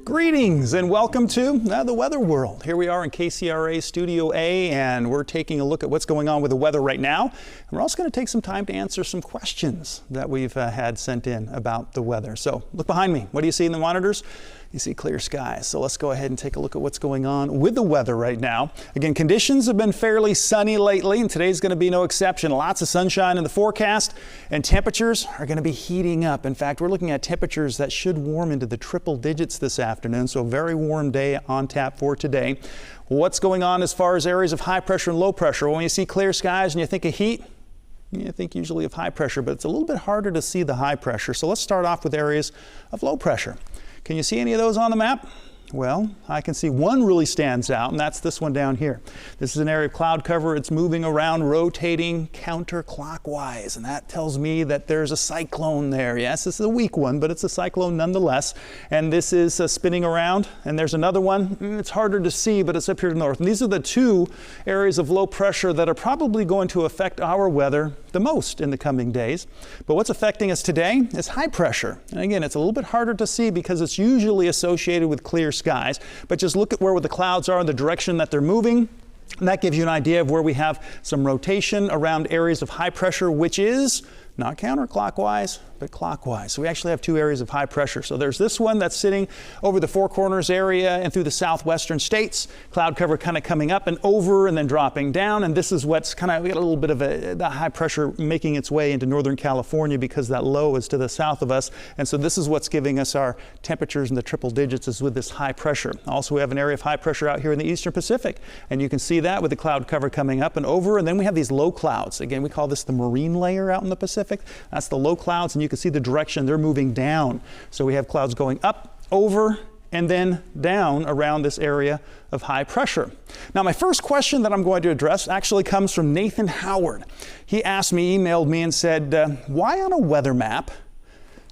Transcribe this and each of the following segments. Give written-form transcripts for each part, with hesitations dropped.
Greetings and welcome to the Weather World. Here we are in KCRA Studio A, and we're taking a look at what's going on with the weather right now. And we're also going to take some time to answer some questions that we've had sent in about the weather. So look behind me. What do you see in the monitors? You see clear skies. So let's go ahead and take a look at what's going on with the weather right now. Again, conditions have been fairly sunny lately, and today's going to be no exception. Lots of sunshine in the forecast, and temperatures are going to be heating up. In fact, we're looking at temperatures that should warm into the triple digits this afternoon, so a very warm day on tap for today. What's going on as far as areas of high pressure and low pressure? When you see clear skies and you think of heat, you think usually of high pressure, but it's a little bit harder to see the high pressure. So let's start off with areas of low pressure. Can you see any of those on the map? Well, I can see one really stands out, and that's this one down here. This is an area of cloud cover. It's moving around, rotating counterclockwise, and that tells me that there's a cyclone there. Yes, this is a weak one, but it's a cyclone nonetheless. And this is spinning around, and there's another one. It's harder to see, but it's up here to the north. And these are the two areas of low pressure that are probably going to affect our weather the most in the coming days. But what's affecting us today is high pressure. And again, it's a little bit harder to see because it's usually associated with clear skies, but just look at where the clouds are and the direction that they're moving. And that gives you an idea of where we have some rotation around areas of high pressure, which is not counterclockwise, but clockwise. So we actually have two areas of high pressure. So there's this one that's sitting over the Four Corners area and through the southwestern states. Cloud cover kind of coming up and over and then dropping down. And this is what's kind of, we got a little bit of the high pressure making its way into Northern California because that low is to the south of us. And so this is what's giving us our temperatures in the triple digits, is with this high pressure. Also, we have an area of high pressure out here in the eastern Pacific. And you can see that with the cloud cover coming up and over. And then we have these low clouds. Again, we call this the marine layer out in the Pacific. That's the low clouds, and you can see the direction they're moving down. So we have clouds going up, over, and then down around this area of high pressure. Now, my first question that I'm going to address actually comes from Nathan Howard. He asked me, emailed me, and said, why on a weather map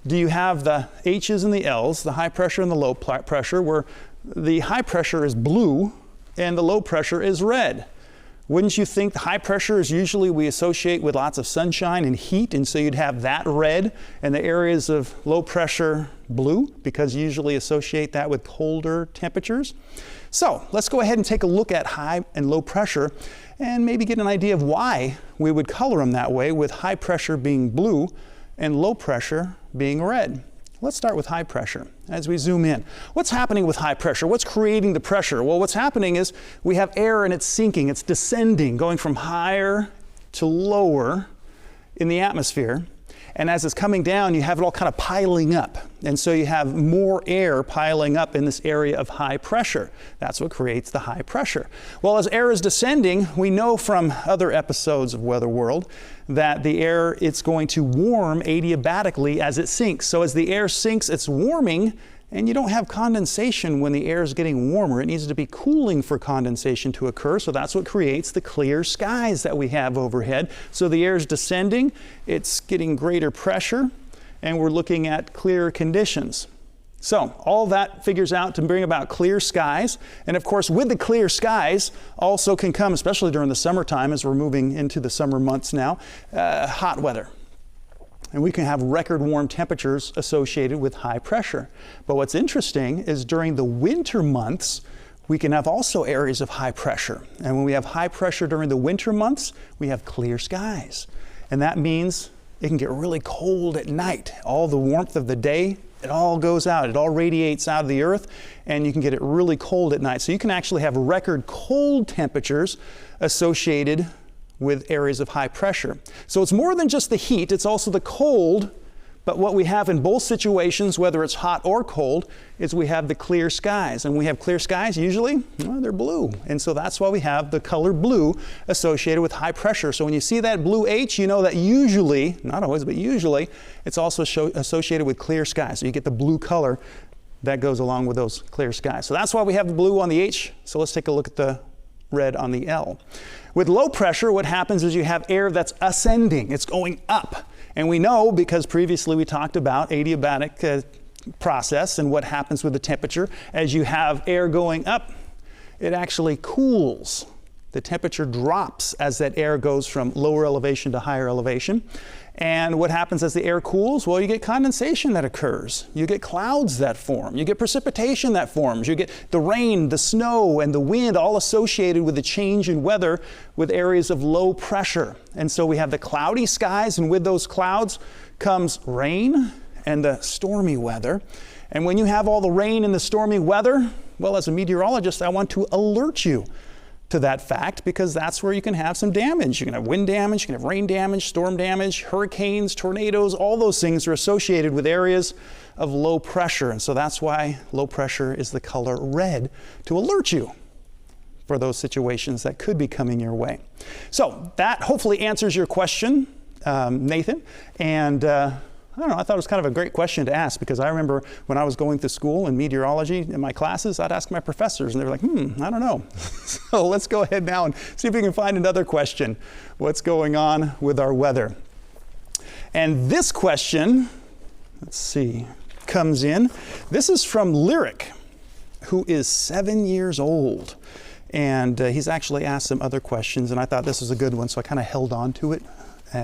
do you have the H's and the L's, the high pressure and the low pressure, where the high pressure is blue and the low pressure is red? Wouldn't you think the high pressure is usually we associate with lots of sunshine and heat, and so you'd have that red and the areas of low pressure blue, because you usually associate that with colder temperatures? So let's go ahead and take a look at high and low pressure and maybe get an idea of why we would color them that way, with high pressure being blue and low pressure being red. Let's start with high pressure as we zoom in. What's happening with high pressure? What's creating the pressure? Well, what's happening is we have air and it's sinking, it's descending, going from higher to lower in the atmosphere. And as it's coming down, you have it all kind of piling up. And so you have more air piling up in this area of high pressure. That's what creates the high pressure. Well, as air is descending, we know from other episodes of Weather World that the air, it's going to warm adiabatically as it sinks. So as the air sinks, it's warming, and you don't have condensation when the air is getting warmer. It needs to be cooling for condensation to occur, so that's what creates the clear skies that we have overhead. So the air is descending, it's getting greater pressure, and we're looking at clear conditions. So all that figures out to bring about clear skies. And of course, with the clear skies also can come, especially during the summertime as we're moving into the summer months now, hot weather. And we can have record warm temperatures associated with high pressure. But what's interesting is during the winter months, we can have also areas of high pressure. And when we have high pressure during the winter months, we have clear skies. And that means it can get really cold at night. All the warmth of the day, it all goes out. It all radiates out of the earth, and you can get it really cold at night. So you can actually have record cold temperatures associated with areas of high pressure. So it's more than just the heat, it's also the cold, but what we have in both situations, whether it's hot or cold, is we have the clear skies. And when we have clear skies, usually, well, they're blue. And so that's why we have the color blue associated with high pressure. So when you see that blue H, you know that usually, not always, but usually, it's also associated with clear skies. So you get the blue color that goes along with those clear skies. So that's why we have the blue on the H. So let's take a look at the red on the L. With low pressure, what happens is you have air that's ascending. It's going up. And we know, because previously we talked about adiabatic process and what happens with the temperature. As you have air going up, it actually cools. The temperature drops as that air goes from lower elevation to higher elevation. And what happens as the air cools? Well, you get condensation that occurs. You get clouds that form. You get precipitation that forms. You get the rain, the snow, and the wind all associated with the change in weather with areas of low pressure. And so we have the cloudy skies, and with those clouds comes rain and the stormy weather. And when you have all the rain and the stormy weather, well, as a meteorologist, I want to alert you to that fact, because that's where you can have some damage. You can have wind damage, you can have rain damage, storm damage, hurricanes, tornadoes, all those things are associated with areas of low pressure. And so that's why low pressure is the color red, to alert you for those situations that could be coming your way. So that hopefully answers your question, Nathan. And I don't know, I thought it was kind of a great question to ask, because I remember when I was going to school in meteorology in my classes, I'd ask my professors and they were like, I don't know. So let's go ahead now and see if we can find another question. What's going on with our weather? And this question, let's see, comes in. This is from Lyric, who is 7 years old. And he's actually asked some other questions, and I thought this was a good one, so I kind of held on to it.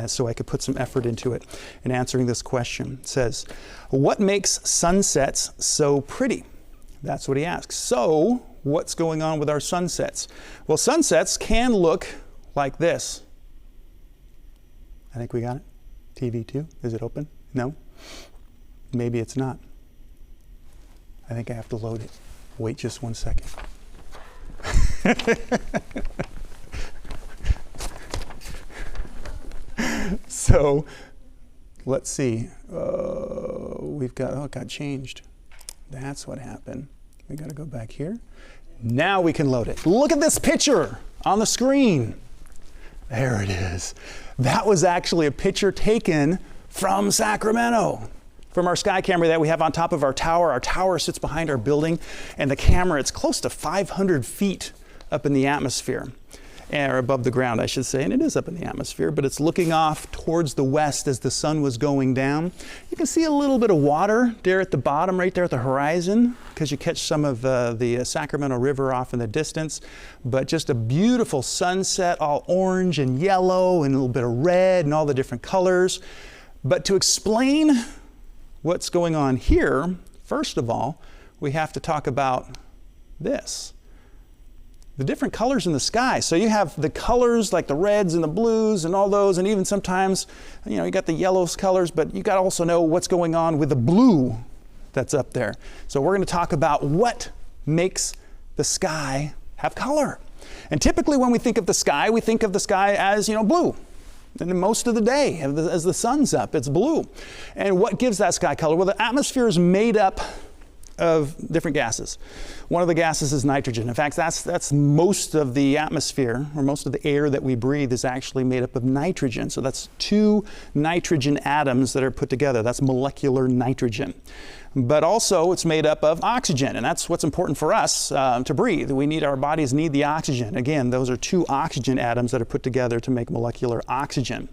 So I could put some effort into it in answering this question. It says, what makes sunsets so pretty? That's what he asks. So what's going on with our sunsets? Well, sunsets can look like this. I think we got it. TV2, is it open? No? Maybe it's not. I think I have to load it. Wait just 1 second. So let's see. We've got, it got changed. That's what happened. We got to go back here. Now we can load it. Look at this picture on the screen. There it is. That was actually a picture taken from Sacramento, from our sky camera that we have on top of our tower. Our tower sits behind our building, and the camera, it's close to 500 feet up in the atmosphere. Or above the ground, I should say, and it is up in the atmosphere, but it's looking off towards the west as the sun was going down. You can see a little bit of water there at the bottom, right there at the horizon, because you catch some of the Sacramento River off in the distance. But just a beautiful sunset, all orange and yellow and a little bit of red and all the different colors. But to explain what's going on here, first of all, we have to talk about this. The different colors in the sky. So you have the colors like the reds and the blues and all those, and even sometimes, you got the yellow colors, but you got to also know what's going on with the blue that's up there. So we're going to talk about what makes the sky have color. And typically when we think of the sky, we think of the sky as, blue. And most of the day, as the sun's up, it's blue. And what gives that sky color? Well, the atmosphere is made up of different gases. One of the gases is nitrogen. In fact, that's most of the atmosphere, or most of the air that we breathe is actually made up of nitrogen. So that's 2 nitrogen atoms that are put together. That's molecular nitrogen. But also it's made up of oxygen, and that's what's important for us to breathe. Our bodies need the oxygen. Again, those are 2 oxygen atoms that are put together to make molecular oxygen.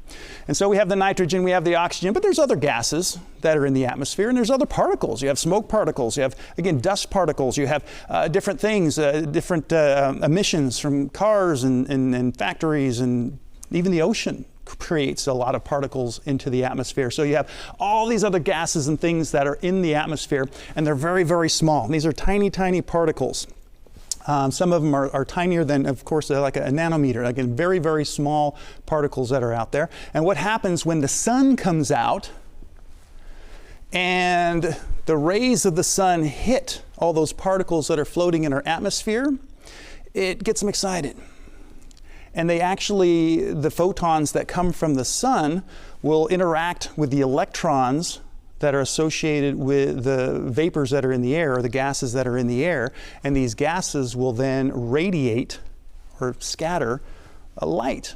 And so we have the nitrogen, we have the oxygen, but there's other gases that are in the atmosphere, and there's other particles. You have smoke particles, you have, again, dust particles, you have different things, different emissions from cars and factories, and even the ocean creates a lot of particles into the atmosphere. So you have all these other gases and things that are in the atmosphere, and they're very, very small. And these are tiny, tiny particles. Some of them are tinier than, of course, like a nanometer, like in very, very small particles that are out there. And what happens when the sun comes out and the rays of the sun hit all those particles that are floating in our atmosphere, it gets them excited. And the photons that come from the sun will interact with the electrons that are associated with the vapors that are in the air, or the gases that are in the air, and these gases will then radiate or scatter a light.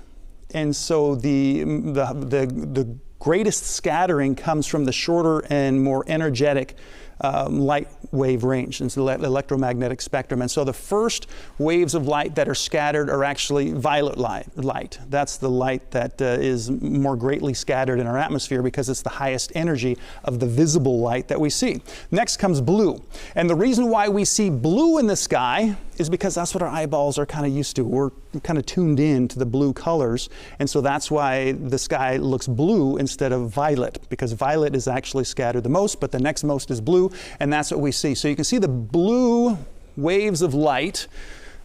And so the greatest scattering comes from the shorter and more energetic light wave range, and so the electromagnetic spectrum. And so the first waves of light that are scattered are actually violet light. That's the light that is more greatly scattered in our atmosphere because it's the highest energy of the visible light that we see. Next comes blue. And the reason why we see blue in the sky is because that's what our eyeballs are kind of used to. We're kind of tuned in to the blue colors, and so that's why the sky looks blue instead of violet, because violet is actually scattered the most, but the next most is blue, and that's what we see. So you can see the blue waves of light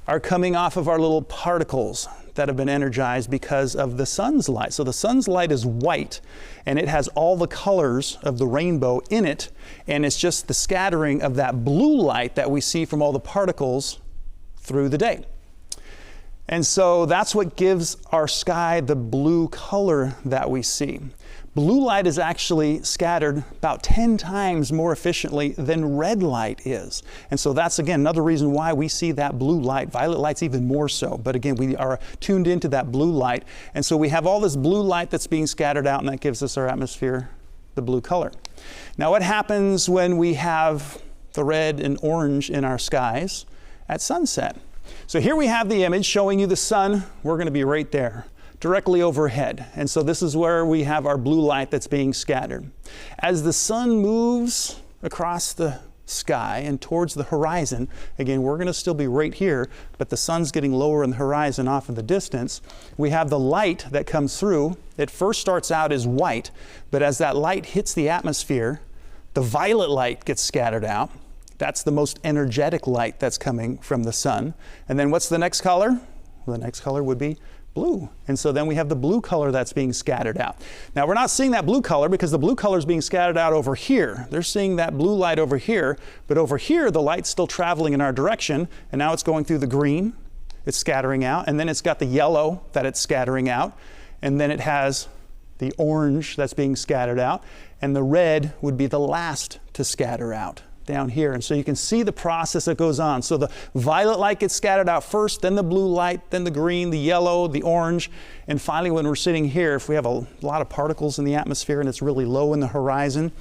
are coming off of our little particles that have been energized because of the sun's light. So the sun's light is white, and it has all the colors of the rainbow in it, and it's just the scattering of that blue light that we see from all the particles through the day. And so that's what gives our sky the blue color that we see. Blue light is actually scattered about 10 times more efficiently than red light is. And so that's, again, another reason why we see that blue light. Violet light's even more so, but again, we are tuned into that blue light. And so we have all this blue light that's being scattered out, and that gives us our atmosphere the blue color. Now, what happens when we have the red and orange in our skies at sunset? So here we have the image showing you the sun. We're going to be right there, directly overhead. And so this is where we have our blue light that's being scattered. As the sun moves across the sky and towards the horizon, again, we're going to still be right here, but the sun's getting lower in the horizon off in the distance. We have the light that comes through. It first starts out as white, but as that light hits the atmosphere, the violet light gets scattered out. That's the most energetic light that's coming from the sun. And then what's the next color? Well, the next color would be blue. And so then we have the blue color that's being scattered out. Now, we're not seeing that blue color because the blue color is being scattered out over here. They're seeing that blue light over here, but over here the light's still traveling in our direction, and now it's going through the green, it's scattering out, and then it's got the yellow that it's scattering out, and then it has the orange that's being scattered out, and the red would be the last to scatter out down here. And so you can see the process that goes on. So the violet light gets scattered out first, then the blue light, then the green, the yellow, the orange, and finally when we're sitting here, if we have a lot of particles in the atmosphere and it's really low in the horizon,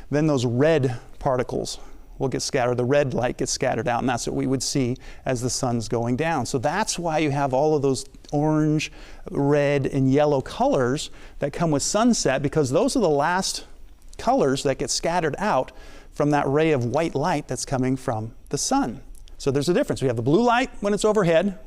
then those red particles will get scattered. The red light gets scattered out, and that's what we would see as the sun's going down. So that's why you have all of those orange, red, and yellow colors that come with sunset, because those are the last colors that get scattered out from that ray of white light that's coming from the sun. So there's a difference. We have the blue light when it's overhead,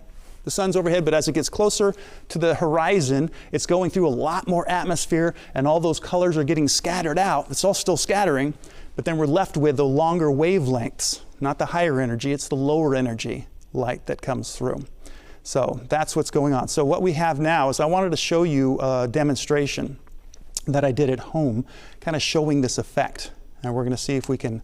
the sun's overhead, but as it gets closer to the horizon, it's going through a lot more atmosphere, and all those colors are getting scattered out. It's all still scattering, but then we're left with the longer wavelengths, not the higher energy, it's the lower energy light that comes through. So that's what's going on. So what we have now is I wanted to show you a demonstration that I did at home, kind of showing this effect. And we're going to see if we can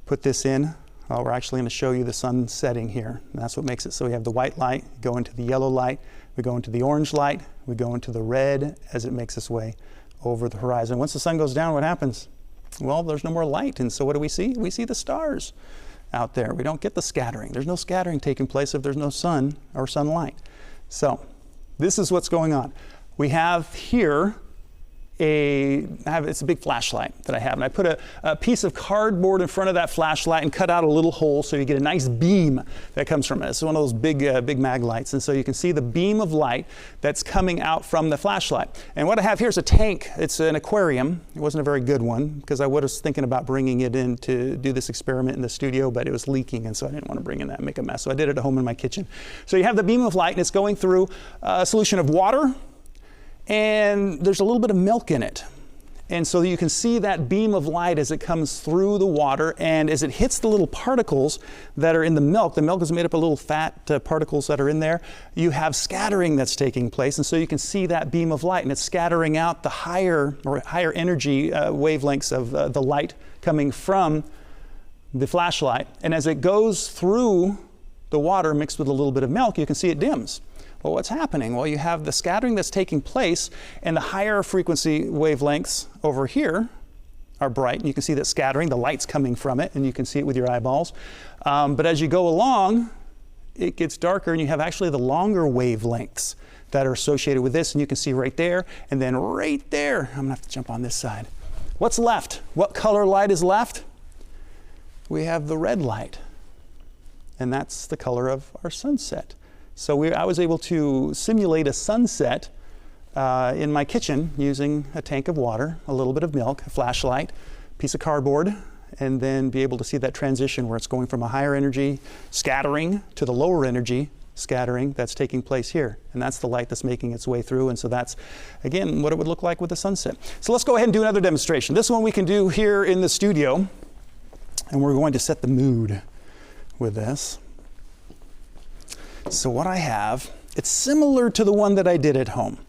put this in. Well, we're actually going to show you the sun setting here. And that's what makes it so we have the white light, go into the yellow light, we go into the orange light, we go into the red as it makes its way over the horizon. Once the sun goes down, what happens? Well, there's no more light. And so what do we see? We see the stars out there. We don't get the scattering. There's no scattering taking place if there's no sun or sunlight. So this is what's going on. We have here it's a big flashlight that I have, and I put a piece of cardboard in front of that flashlight and cut out a little hole so you get a nice beam that comes from it. It's one of those big mag lights, and so you can see the beam of light that's coming out from the flashlight. And what I have here is a tank. It's an aquarium. It wasn't a very good one because I was thinking about bringing it in to do this experiment in the studio, but it was leaking, and so I didn't want to bring in that and make a mess. So I did it at home in my kitchen. So you have the beam of light, and it's going through a solution of water, and there's a little bit of milk in it. And so you can see that beam of light as it comes through the water, and as it hits the little particles that are in the milk is made up of little fat particles that are in there, you have scattering that's taking place, and so you can see that beam of light, and it's scattering out the higher energy wavelengths of the light coming from the flashlight. And as it goes through the water mixed with a little bit of milk, you can see it dims. Well, what's happening? Well, you have the scattering that's taking place, and the higher frequency wavelengths over here are bright. And you can see that scattering, the light's coming from it, and you can see it with your eyeballs. But as you go along, it gets darker, and you have actually the longer wavelengths that are associated with this, and you can see right there, and then right there. I'm gonna have to jump on this side. What's left? What color light is left? we have the red light, and that's the color of our sunset. So I was able to simulate a sunset in my kitchen using a tank of water, a little bit of milk, a flashlight, piece of cardboard, and then be able to see that transition where it's going from a higher energy scattering to the lower energy scattering that's taking place here. And that's the light that's making its way through. And so that's, again, what it would look like with the sunset. So let's go ahead and do another demonstration. This one we can do here in the studio. And we're going to set the mood with this. So what I have, it's similar to the one that I did at home.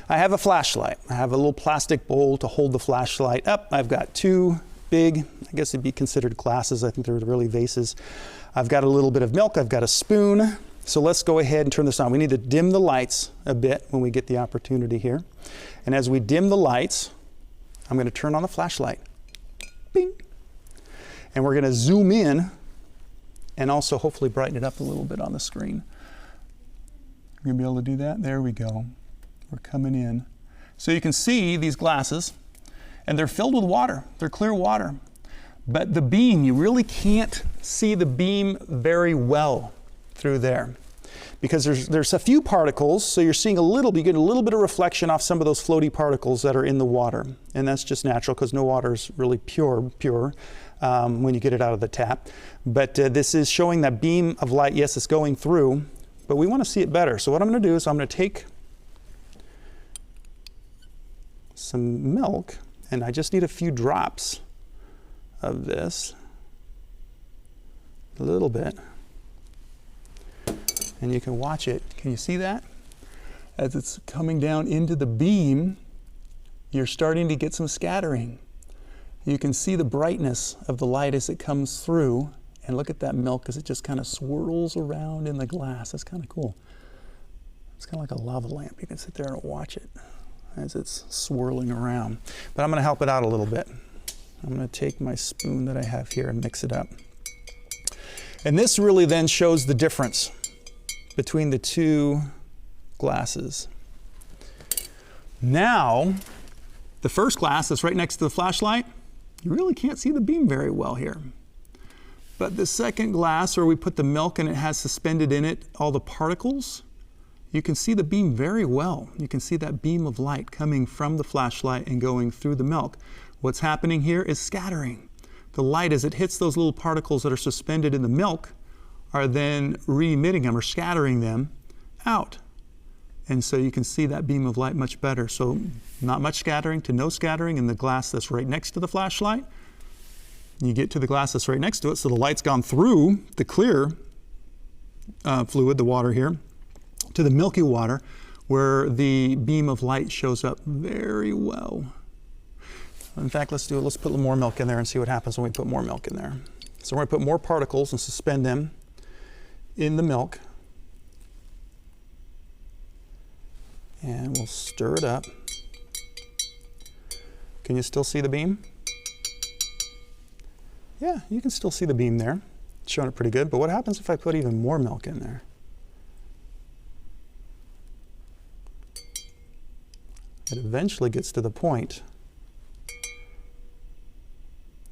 I have a flashlight. I have a little plastic bowl to hold the flashlight up. I've got two big, I guess it'd be considered glasses. I think they're really vases. I've got a little bit of milk. I've got a spoon. So let's go ahead and turn this on. We need to dim the lights a bit when we get the opportunity here. And as we dim the lights, I'm going to turn on the flashlight. Bing. And we're going to zoom in and also hopefully brighten it up a little bit on the screen. We're going to be able to do that. There we go. We're coming in. So you can see these glasses, and they're filled with water. They're clear water. But the beam, you really can't see the beam very well through there because there's a few particles, so you're seeing you get a little bit of reflection off some of those floaty particles that are in the water. And that's just natural because no water is really pure when you get it out of the tap. But this is showing that beam of light. Yes, it's going through, but we want to see it better. So what I'm going to do is I'm going to take some milk, and I just need a few drops of this, a little bit. And you can watch it. Can you see that? As it's coming down into the beam, you're starting to get some scattering. You can see the brightness of the light as it comes through. And look at that milk as it just kind of swirls around in the glass. That's kind of cool. It's kind of like a lava lamp. You can sit there and watch it as it's swirling around. But I'm going to help it out a little bit. I'm going to take my spoon that I have here and mix it up. And this really then shows the difference between the two glasses. Now, the first glass that's right next to the flashlight, you really can't see the beam very well here. But the second glass, where we put the milk and it has suspended in it all the particles, you can see the beam very well. You can see that beam of light coming from the flashlight and going through the milk. What's happening here is scattering. The light, as it hits those little particles that are suspended in the milk, are then re-emitting them or scattering them out. And so you can see that beam of light much better. So not much scattering to no scattering in the glass that's right next to the flashlight. You get to the glass that's right next to it, so the light's gone through the clear fluid, the water here, to the milky water, where the beam of light shows up very well. In fact, let's put a little more milk in there and see what happens when we put more milk in there. So we're going to put more particles and suspend them in the milk. And we'll stir it up. Can you still see the beam? Yeah, you can still see the beam there. It's showing it pretty good, but what happens if I put even more milk in there? It eventually gets to the point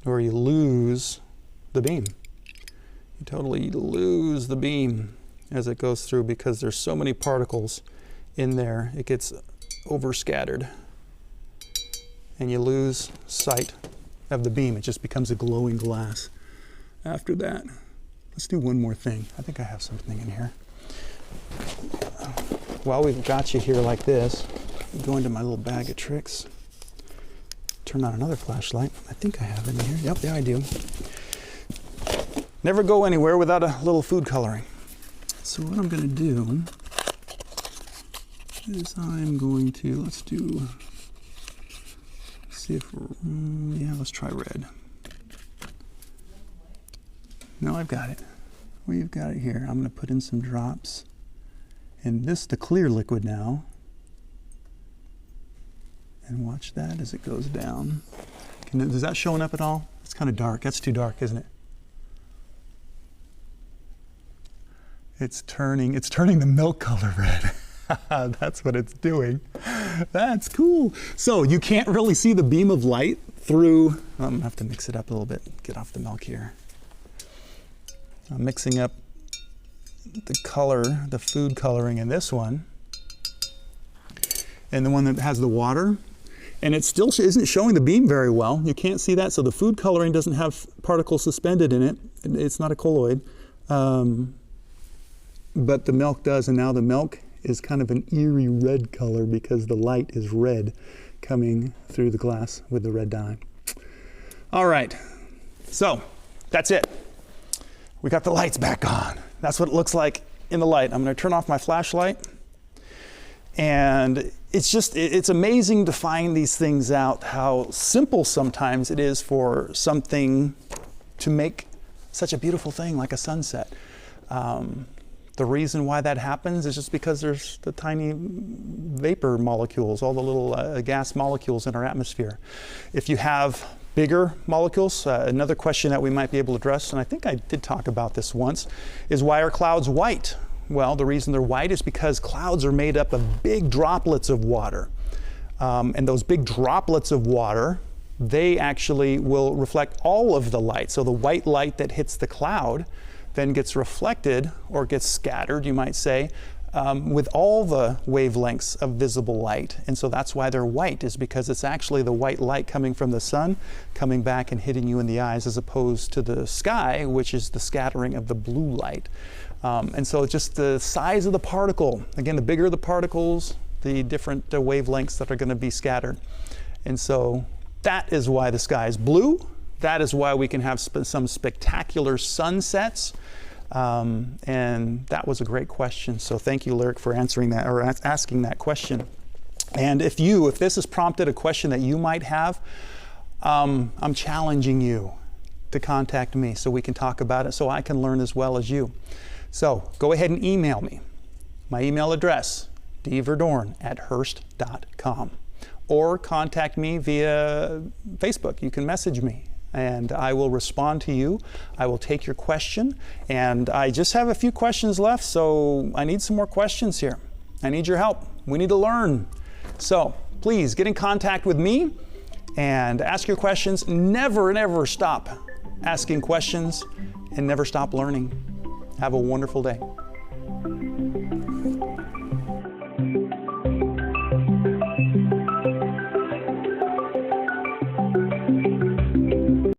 where you lose the beam. You totally lose the beam as it goes through because there's so many particles in there. It gets overscattered and you lose sight of the beam. It just becomes a glowing glass after that. Let's do one more thing. I think I have something in here. While we've got you here like this, go into my little bag of tricks. Turn on another flashlight. I think I have it in here. Yep, yeah, I do. Never go anywhere without a little food coloring. So what I'm going to do is I'm going to, let's see if we're, yeah, let's try red. No, I've got it. We've got it here. I'm going to put in some drops. And this, the clear liquid now. And watch that as it goes down. Is that showing up at all? It's kind of dark. That's too dark, isn't it? It's turning the milk color red. That's what it's doing. That's cool. So you can't really see the beam of light through, I'm gonna have to mix it up a little bit, get off the milk here. I'm mixing up the color, the food coloring in this one, and the one that has the water. And it still isn't showing the beam very well. You can't see that, so the food coloring doesn't have particles suspended in it. It's not a colloid, but the milk does, and now the milk is kind of an eerie red color because the light is red coming through the glass with the red dye. All right, so that's it. We got the lights back on. That's what it looks like in the light. I'm gonna turn off my flashlight. And it's amazing to find these things out, how simple sometimes it is for something to make such a beautiful thing like a sunset. The reason why that happens is just because there's the tiny vapor molecules, all the little gas molecules in our atmosphere. If you have bigger molecules, another question that we might be able to address, and I think I did talk about this once, is why are clouds white? Well, the reason they're white is because clouds are made up of big droplets of water. And those big droplets of water, they actually will reflect all of the light. So the white light that hits the cloud then gets reflected, or gets scattered, you might say, with all the wavelengths of visible light. And so that's why they're white, is because it's actually the white light coming from the sun coming back and hitting you in the eyes, as opposed to the sky, which is the scattering of the blue light. And so just the size of the particle, again, the bigger the particles, the different wavelengths that are going to be scattered. And so that is why the sky is blue. That is why we can have some spectacular sunsets. And that was a great question. So thank you, Lyric, for answering that, or asking that question. And if this has prompted a question that you might have, I'm challenging you to contact me so we can talk about it, so I can learn as well as you. So go ahead and email me. My email address, dverdorn@hearst.com. Or contact me via Facebook. You can message me and I will respond to you. I will take your question. And I just have a few questions left, so I need some more questions here. I need your help. We need to learn. So please get in contact with me and ask your questions. Never, never stop asking questions, and never stop learning. Have a wonderful day.